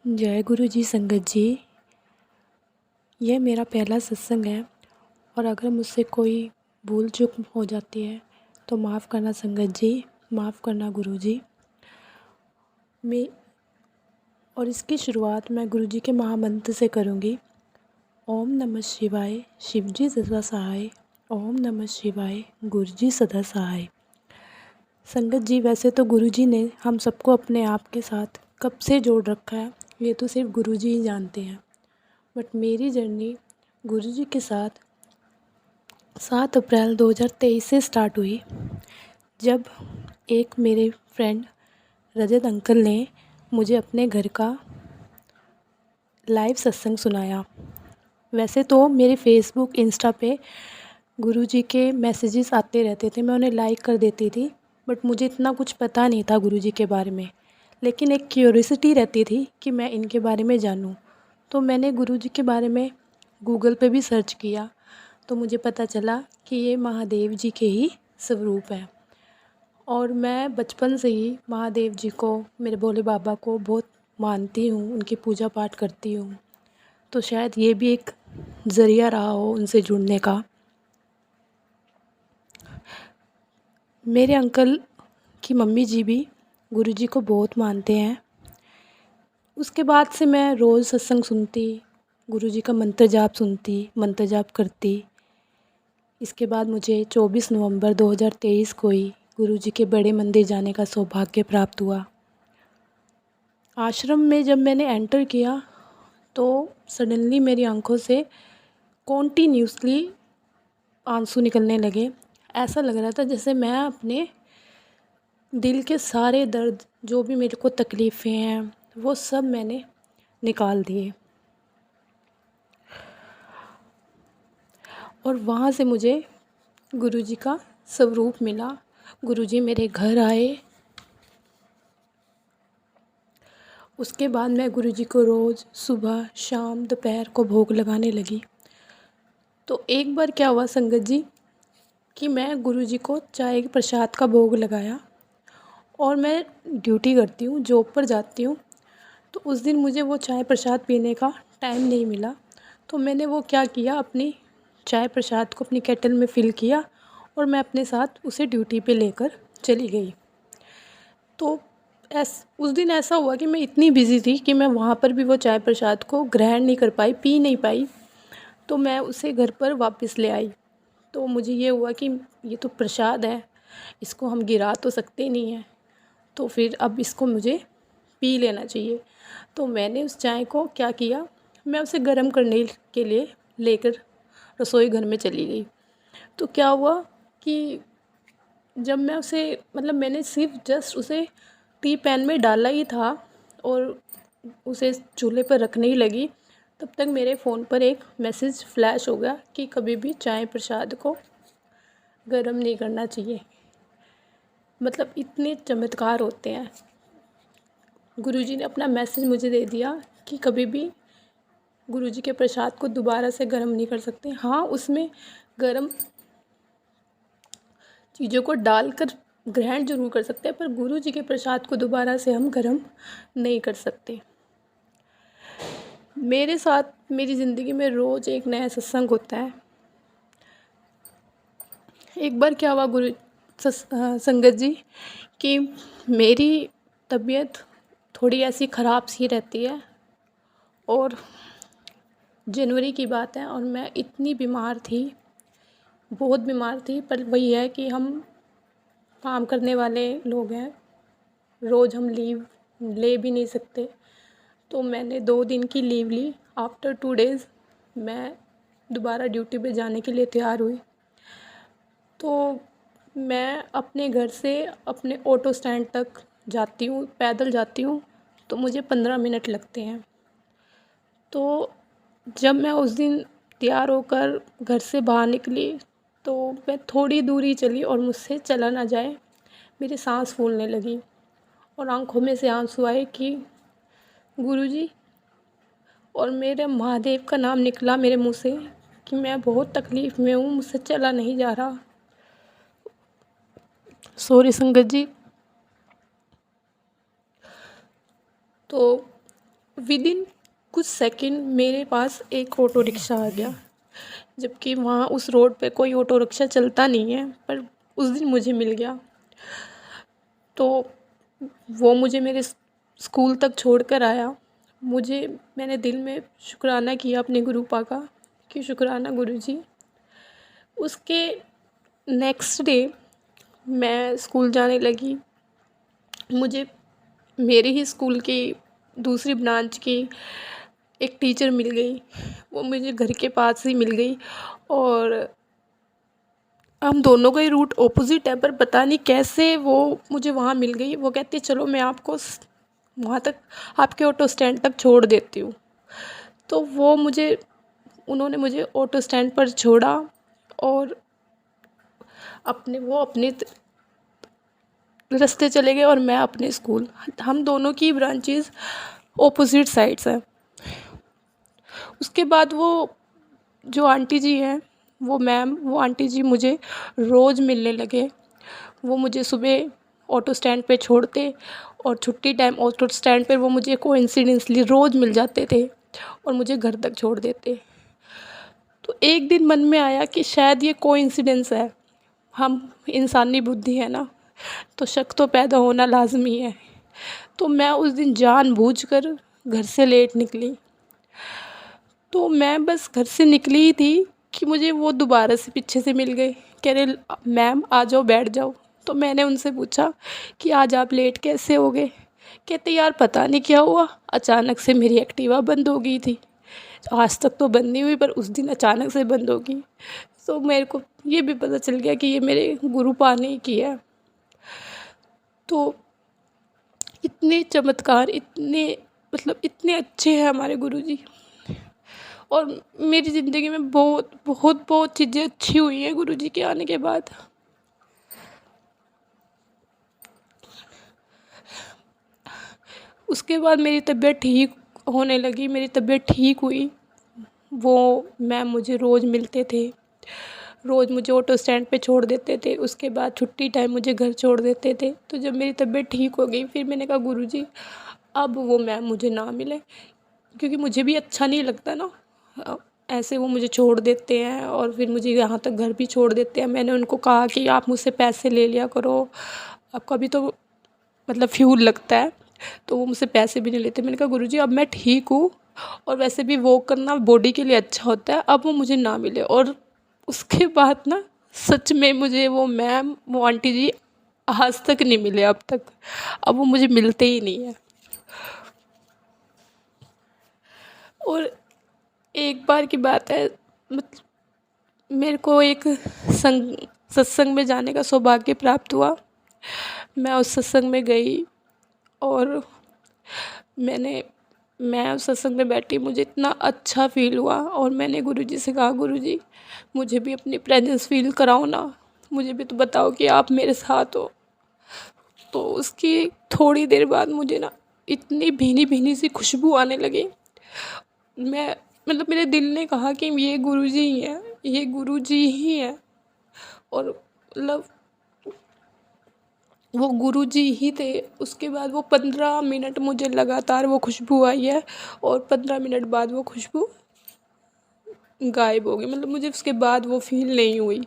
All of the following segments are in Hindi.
जय गुरु जी संगत जी। यह मेरा पहला सत्संग है और अगर मुझसे कोई भूल चूक हो जाती है तो माफ़ करना संगत जी, माफ़ करना गुरु जी। मैं और इसकी शुरुआत मैं गुरु जी के महामंत्र से करूँगी। ओम नमः शिवाय, शिव जी सदा सहाय। ओम नमः शिवाय, गुरु जी सदा सहाय। संगत जी, वैसे तो गुरु जी ने हम सबको अपने आप के साथ कब से जोड़ रखा है ये तो सिर्फ गुरु जी ही जानते हैं। बट मेरी जर्नी गुरु जी के साथ 7 अप्रैल 2023 से स्टार्ट हुई, जब एक मेरे फ्रेंड रजत अंकल ने मुझे अपने घर का लाइव सत्संग सुनाया। वैसे तो मेरे फेसबुक इंस्टा पे गुरु जी के मैसेजेस आते रहते थे, मैं उन्हें लाइक कर देती थी, बट मुझे इतना कुछ पता नहीं था गुरु जी के बारे में। लेकिन एक क्यूरियोसिटी रहती थी कि मैं इनके बारे में जानूं। तो मैंने गुरु जी के बारे में गूगल पे भी सर्च किया, तो मुझे पता चला कि ये महादेव जी के ही स्वरूप हैं। और मैं बचपन से ही महादेव जी को, मेरे भोले बाबा को बहुत मानती हूँ, उनकी पूजा पाठ करती हूँ। तो शायद ये भी एक ज़रिया रहा हो उनसे जुड़ने का। मेरे अंकल की मम्मी जी भी गुरु जी को बहुत मानते हैं। उसके बाद से मैं रोज़ सत्संग सुनती, गुरु जी का मंत्र जाप सुनती, मंत्र जाप करती। इसके बाद मुझे 24 नवंबर 2023 को ही गुरु जी के बड़े मंदिर जाने का सौभाग्य प्राप्त हुआ। आश्रम में जब मैंने एंटर किया तो सडनली मेरी आंखों से कॉन्टीन्यूसली आंसू निकलने लगे। ऐसा लग रहा था जैसे मैं अपने दिल के सारे दर्द, जो भी मेरे को तकलीफ़ें हैं, वो सब मैंने निकाल दिए। और वहाँ से मुझे गुरु जी का स्वरूप मिला। गुरु जी मेरे घर आए। उसके बाद मैं गुरु जी को रोज़ सुबह शाम दोपहर को भोग लगाने लगी। तो एक बार क्या हुआ संगत जी कि मैं गुरु जी को चाय के प्रसाद का भोग लगाया, और मैं ड्यूटी करती हूँ, जॉब पर जाती हूँ। तो उस दिन मुझे वो चाय प्रसाद पीने का टाइम नहीं मिला। तो मैंने वो क्या किया, अपनी चाय प्रसाद को अपनी केटल में फ़िल किया और मैं अपने साथ उसे ड्यूटी पे लेकर चली गई। तो उस दिन ऐसा हुआ कि मैं इतनी बिज़ी थी कि मैं वहाँ पर भी वो चाय प्रसाद को ग्रहण नहीं कर पाई, पी नहीं पाई। तो मैं उसे घर पर वापस ले आई। तो मुझे ये हुआ कि ये तो प्रसाद है, इसको हम गिरा तो सकते नहीं हैं, तो फिर अब इसको मुझे पी लेना चाहिए। तो मैंने उस चाय को क्या किया, मैं उसे गर्म करने के लिए लेकर रसोई घर में चली गई। तो क्या हुआ कि जब मैं उसे, मतलब मैंने सिर्फ जस्ट उसे टी पैन में डाला ही था और उसे चूल्हे पर रखने ही लगी, तब तक मेरे फ़ोन पर एक मैसेज फ्लैश हो गया कि कभी भी चाय प्रसाद को गर्म नहीं करना चाहिए। मतलब इतने चमत्कार होते हैं। गुरुजी ने अपना मैसेज मुझे दे दिया कि कभी भी गुरुजी के प्रसाद को दोबारा से गर्म नहीं कर सकते। हाँ, उसमें गर्म चीज़ों को डालकर ग्रहण जरूर कर सकते हैं, पर गुरु जी के प्रसाद को दोबारा से हम गर्म नहीं कर सकते। मेरे साथ मेरी ज़िंदगी में रोज़ एक नया सत्संग होता है। एक बार क्या हुआ संगत जी कि मेरी तबीयत थोड़ी ऐसी ख़राब सी रहती है, और जनवरी की बात है और मैं इतनी बीमार थी, बहुत बीमार थी। पर वही है कि हम काम करने वाले लोग हैं, रोज़ हम लीव ले भी नहीं सकते। तो मैंने 2 दिन की लीव ली। आफ्टर 2 डेज़ मैं दोबारा ड्यूटी पे जाने के लिए तैयार हुई। तो मैं अपने घर से अपने ऑटो स्टैंड तक जाती हूँ, पैदल जाती हूँ, तो मुझे 15 मिनट लगते हैं। तो जब मैं उस दिन तैयार होकर घर से बाहर निकली तो मैं थोड़ी दूरी चली और मुझसे चला ना जाए, मेरी सांस फूलने लगी और आंखों में से आंसू आए कि गुरुजी, और मेरे महादेव का नाम निकला मेरे मुंह से कि मैं बहुत तकलीफ़ में हूँ, मुझसे चला नहीं जा रहा। सॉरी संगत जी। तो विदिन कुछ सेकंड मेरे पास एक ऑटो रिक्शा आ गया, जबकि वहाँ उस रोड पे कोई ऑटो रिक्शा चलता नहीं है, पर उस दिन मुझे मिल गया। तो वो मुझे मेरे स्कूल तक छोड़ कर आया। मैंने दिल में शुक्राना किया अपने गुरुपा का कि शुक्राना गुरुजी। उसके नेक्स्ट डे मैं स्कूल जाने लगी। मुझे मेरे ही स्कूल की दूसरी ब्रांच की एक टीचर मिल गई। वो मुझे घर के पास ही मिल गई और हम दोनों का ही रूट ऑपोजिट है, पर पता नहीं कैसे वो मुझे वहाँ मिल गई। वो कहती चलो मैं आपको वहाँ तक आपके ऑटो स्टैंड तक छोड़ देती हूँ। तो उन्होंने मुझे ऑटो स्टैंड पर छोड़ा और अपने रास्ते चले गए और मैं अपने स्कूल। हम दोनों की ब्रांचेस ऑपोजिट साइड्स हैं। उसके बाद वो जो आंटी जी हैं, वो आंटी जी मुझे रोज़ मिलने लगे। वो मुझे सुबह ऑटो स्टैंड पे छोड़ते और छुट्टी टाइम ऑटो स्टैंड पे वो मुझे कोइंसिडेंटली रोज़ मिल जाते थे और मुझे घर तक छोड़ देते। तो एक दिन मन में आया कि शायद ये कोइंसिडेंस है, हम इंसानी बुद्धि है ना, तो शक तो पैदा होना लाजमी है। तो मैं उस दिन जानबूझकर घर से लेट निकली। तो मैं बस घर से निकली ही थी कि मुझे वो दोबारा से पीछे से मिल गए, कह रहे मैम आ जाओ बैठ जाओ। तो मैंने उनसे पूछा कि आज आप लेट कैसे हो गए। कहते यार पता नहीं क्या हुआ, अचानक से मेरी एक्टिवा बंद हो गई थी। आज तक तो बंद नहीं हुई, पर उस दिन अचानक से बंद हो गई। तो मेरे को ये भी पता चल गया कि ये मेरे गुरुपा ने किया है। तो इतने चमत्कार, इतने अच्छे हैं हमारे गुरुजी। और मेरी ज़िंदगी में बहुत बहुत बहुत चीज़ें अच्छी हुई हैं गुरुजी के आने के बाद। उसके बाद मेरी तबीयत ठीक होने लगी, मेरी तबीयत ठीक हुई। वो मैम मुझे रोज़ मिलते थे, रोज़ मुझे ऑटो स्टैंड पे छोड़ देते थे। उसके बाद छुट्टी टाइम मुझे घर छोड़ देते थे। तो जब मेरी तबीयत ठीक हो गई, फिर मैंने कहा गुरुजी अब वो मैम मुझे ना मिले, क्योंकि मुझे भी अच्छा नहीं लगता ना, ऐसे वो मुझे छोड़ देते हैं और फिर मुझे यहाँ तक घर भी छोड़ देते हैं। मैंने उनको कहा कि आप मुझसे पैसे ले लिया करो, आपका भी तो फ्यूल लगता है। तो वो मुझसे पैसे भी नहीं लेते। मैंने कहा गुरुजी अब मैं ठीक हूँ और वैसे भी वॉक करना बॉडी के लिए अच्छा होता है, अब वो मुझे ना मिले। और उसके बाद ना सच में मुझे वो मैम, वो आंटी जी आज तक नहीं मिले अब तक। अब वो मुझे मिलते ही नहीं है। और एक बार की बात है, मेरे को एक सत्संग में जाने का सौभाग्य प्राप्त हुआ। मैं उस सत्संग में गई और मैं उस सत्संग में बैठी, मुझे इतना अच्छा फील हुआ और मैंने गुरुजी से कहा गुरुजी मुझे भी अपनी प्रेजेंस फील कराओ ना, मुझे भी तो बताओ कि आप मेरे साथ हो। तो उसकी थोड़ी देर बाद मुझे ना इतनी भीनी भीनी सी खुशबू आने लगी। मैं मेरे दिल ने कहा कि ये गुरुजी ही हैं, ये गुरुजी ही हैं। और वो गुरुजी ही थे। उसके बाद वो 15 मिनट मुझे लगातार वो खुशबू आई है और 15 मिनट बाद वो खुशबू गायब हो गई। मुझे उसके बाद वो फील नहीं हुई।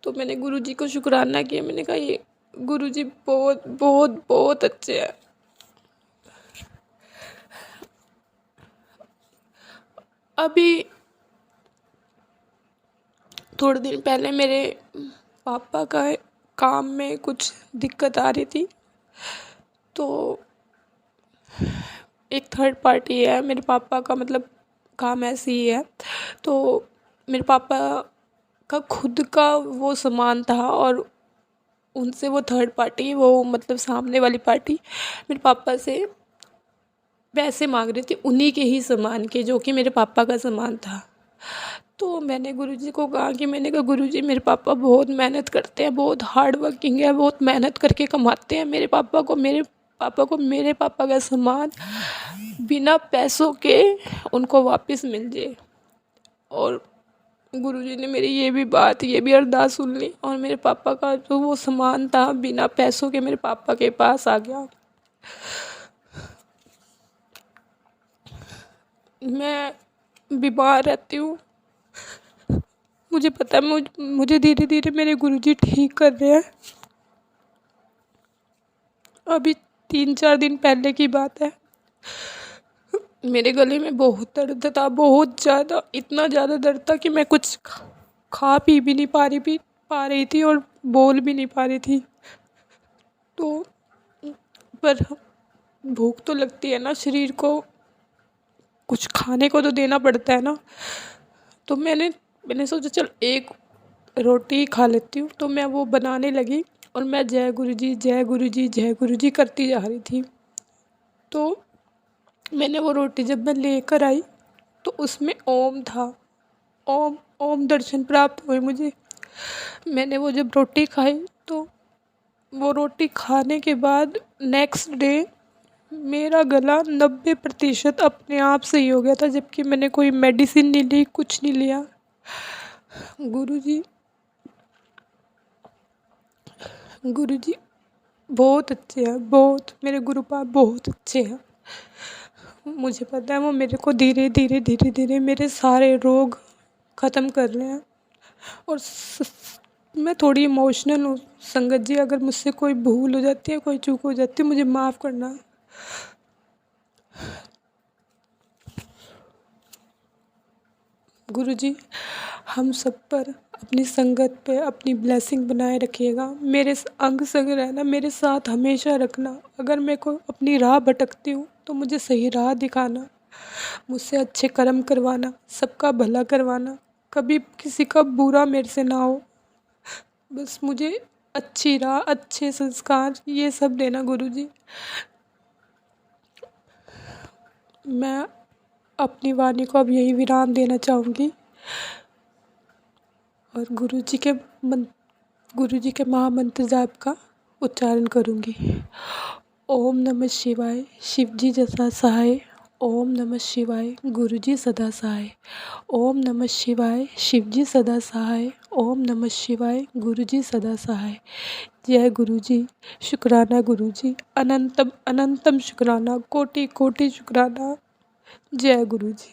तो मैंने गुरुजी को शुक्राना किया। मैंने कहा ये गुरुजी बहुत बहुत बहुत अच्छे हैं। अभी थोड़े दिन पहले मेरे पापा का काम में कुछ दिक्कत आ रही थी। तो एक थर्ड पार्टी है, मेरे पापा का काम ऐसी ही है। तो मेरे पापा का खुद का वो सामान था और उनसे वो थर्ड पार्टी, वो सामने वाली पार्टी मेरे पापा से पैसे मांग रही थी, उन्हीं के ही सामान के, जो कि मेरे पापा का सामान था। तो मैंने गुरुजी को कहा कि गुरुजी मेरे पापा बहुत मेहनत करते हैं, बहुत हार्ड वर्किंग है, बहुत मेहनत करके कमाते हैं। मेरे पापा को मेरे पापा का सामान बिना पैसों के उनको वापस मिल जाए। और गुरुजी ने मेरी ये भी अरदास सुन ली और मेरे पापा का जो वो सामान था बिना पैसों के मेरे पापा के पास आ गया। मैं बीमार रहती हूँ। मुझे पता है मुझे धीरे धीरे मेरे गुरुजी ठीक कर रहे हैं। अभी 3-4 दिन पहले की बात है, मेरे गले में बहुत दर्द था, बहुत ज़्यादा, इतना ज़्यादा दर्द था कि मैं कुछ खा पी भी नहीं पा रही थी और बोल भी नहीं पा रही थी। तो पर भूख तो लगती है ना, शरीर को कुछ खाने को तो देना पड़ता है ना। तो मैंने सोचा चल एक रोटी खा लेती हूँ। तो मैं वो बनाने लगी और मैं जय गुरु जी जय गुरु जी जय गुरु जी करती जा रही थी। तो मैंने वो रोटी जब मैं लेकर आई तो उसमें ओम था। ओम ओम दर्शन प्राप्त हुए मुझे। मैंने वो जब रोटी खाई तो वो रोटी खाने के बाद नेक्स्ट डे मेरा गला 90% अपने आप सही हो गया था, जबकि मैंने कोई मेडिसिन नहीं ली, कुछ नहीं लिया। गुरुजी बहुत अच्छे हैं, बहुत, मेरे गुरुपाद बहुत अच्छे हैं। मुझे पता है वो मेरे को धीरे धीरे मेरे सारे रोग ख़त्म कर रहे हैं। और मैं थोड़ी इमोशनल हूँ संगत जी, अगर मुझसे कोई भूल हो जाती है, कोई चूक हो जाती है, मुझे माफ़ करना। गुरुजी हम सब पर, अपनी संगत पे अपनी ब्लेसिंग बनाए रखिएगा। मेरे अंग संग रहना, मेरे साथ हमेशा रखना। अगर मैं को अपनी राह भटकती हूँ तो मुझे सही राह दिखाना, मुझसे अच्छे कर्म करवाना, सबका भला करवाना, कभी किसी का बुरा मेरे से ना हो। बस मुझे अच्छी राह, अच्छे संस्कार, ये सब देना गुरुजी। मैं अपनी वाणी को अब यही विराम देना चाहूँगी और गुरुजी के महामंत्र जाप का उच्चारण करूँगी। ओम नमः शिवाय, शिवजी जैसा सहाय। ओम नमः शिवाय, गुरुजी सदा सहाय। ओम नमः शिवाय, शिवजी सदा सहाय। ओम नमः शिवाय, गुरुजी सदा सहाय। जय गुरुजी, शुक्राना गुरुजी, अनंतम अनंतम शुक्राना, कोटि कोटि शुक्राना। जय गुरुजी।